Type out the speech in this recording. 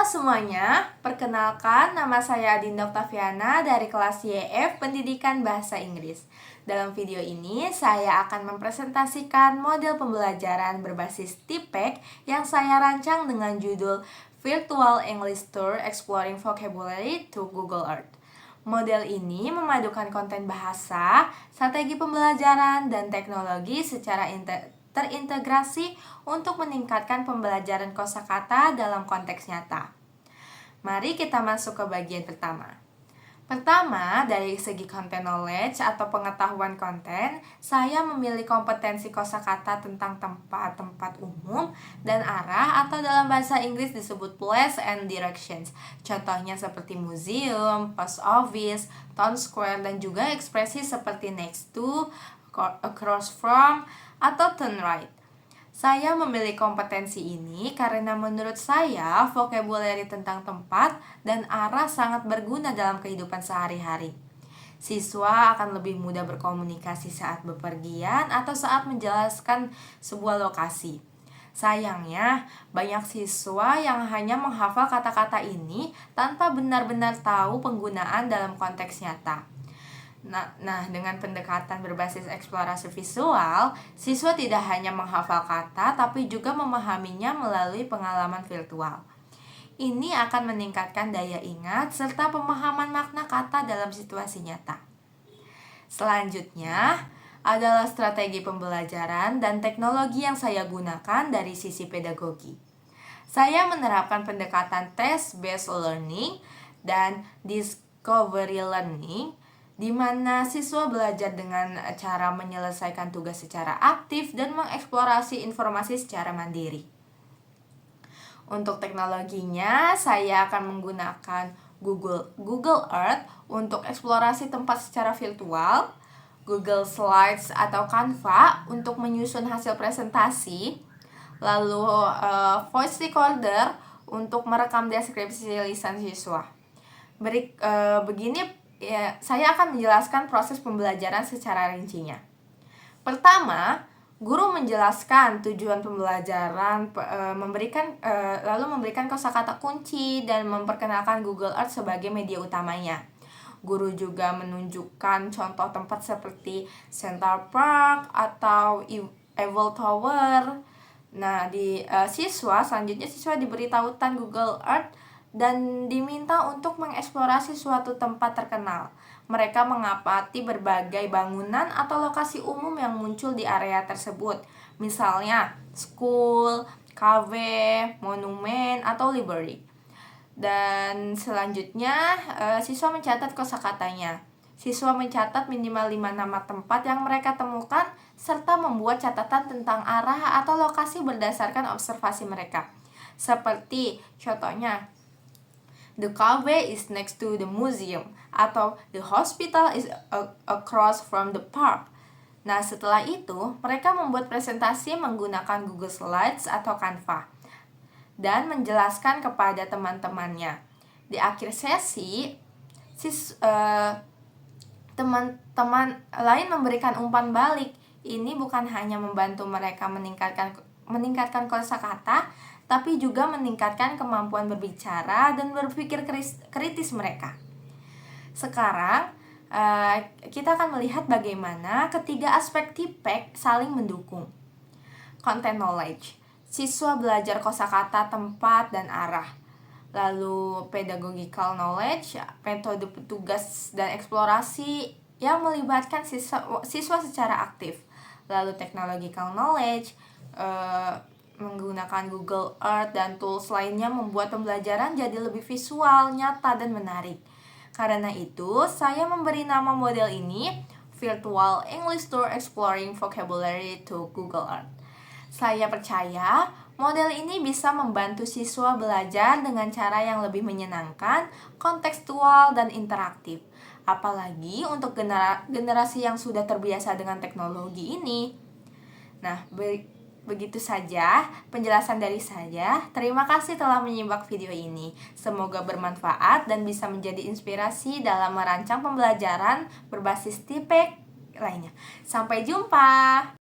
semuanya, perkenalkan nama saya Adinda Oktaviana dari kelas YF Pendidikan Bahasa Inggris. Dalam video ini, saya akan mempresentasikan model pembelajaran berbasis TPEC yang saya rancang dengan judul Virtual English Tour Exploring Vocabulary to Google Earth. Model ini memadukan konten bahasa, strategi pembelajaran, dan teknologi secara terintegrasi untuk meningkatkan pembelajaran kosakata dalam konteks nyata. Mari kita masuk ke bagian pertama. Pertama, dari segi content knowledge atau pengetahuan konten, saya memilih kompetensi kosakata tentang tempat-tempat umum dan arah atau dalam bahasa Inggris disebut place and directions. Contohnya seperti museum, post office, town square, dan juga ekspresi seperti next to, across from, atau turn right. Saya memilih kompetensi ini karena menurut saya vocabulary tentang tempat dan arah sangat berguna dalam kehidupan sehari-hari. Siswa akan lebih mudah berkomunikasi saat bepergian atau saat menjelaskan sebuah lokasi. Sayangnya, banyak siswa yang hanya menghafal kata-kata ini tanpa benar-benar tahu penggunaan dalam konteks nyata. Nah, dengan pendekatan berbasis eksplorasi visual, siswa tidak hanya menghafal kata, tapi juga memahaminya melalui pengalaman virtual. Ini akan meningkatkan daya ingat serta pemahaman makna kata dalam situasi nyata. Selanjutnya, adalah strategi pembelajaran dan teknologi yang saya gunakan dari sisi pedagogi. Saya menerapkan pendekatan test-based learning dan discovery learning, di mana siswa belajar dengan cara menyelesaikan tugas secara aktif dan mengeksplorasi informasi secara mandiri. Untuk teknologinya, saya akan menggunakan Google Earth untuk eksplorasi tempat secara virtual, Google Slides atau Canva untuk menyusun hasil presentasi, lalu voice recorder untuk merekam deskripsi lisan siswa. Begini saya akan menjelaskan proses pembelajaran secara rincinya. Pertama, guru menjelaskan tujuan pembelajaran, lalu memberikan kosakata kunci dan memperkenalkan Google Earth sebagai media utamanya. Guru juga menunjukkan contoh tempat seperti Central Park atau Eiffel Tower. Nah, selanjutnya siswa diberi tautan Google Earth dan diminta untuk mengeksplorasi suatu tempat terkenal. Mereka mengamati berbagai bangunan atau lokasi umum yang muncul di area tersebut, misalnya school, cafe, monumen, atau library. Dan selanjutnya, siswa mencatat kosakatanya. Siswa mencatat minimal 5 nama tempat yang mereka temukan, serta membuat catatan tentang arah atau lokasi berdasarkan observasi mereka. Seperti contohnya, the cafe is next to the museum, atau the hospital is across from the park. Nah, setelah itu, mereka membuat presentasi menggunakan Google Slides atau Canva dan menjelaskan kepada teman-temannya. Di akhir sesi, teman-teman lain memberikan umpan balik. Ini bukan hanya membantu mereka meningkatkan kosakata, tapi juga meningkatkan kemampuan berbicara dan berpikir kritis mereka. Sekarang, kita akan melihat bagaimana ketiga aspek TPEC saling mendukung. Content knowledge, siswa belajar kosakata tempat dan arah. Lalu pedagogical knowledge, metode tugas dan eksplorasi yang melibatkan siswa secara aktif. Lalu technological knowledge, menggunakan Google Earth dan tools lainnya membuat pembelajaran jadi lebih visual, nyata, dan menarik. Karena itu, saya memberi nama model ini Virtual English Tour Exploring Vocabulary to Google Earth. Saya percaya model ini bisa membantu siswa belajar dengan cara yang lebih menyenangkan, kontekstual, dan interaktif. Apalagi untuk generasi yang sudah terbiasa dengan teknologi ini. Nah, begitu saja penjelasan dari saya. Terima kasih telah menyimak video ini. Semoga bermanfaat dan bisa menjadi inspirasi dalam merancang pembelajaran berbasis TPEC lainnya. Sampai jumpa!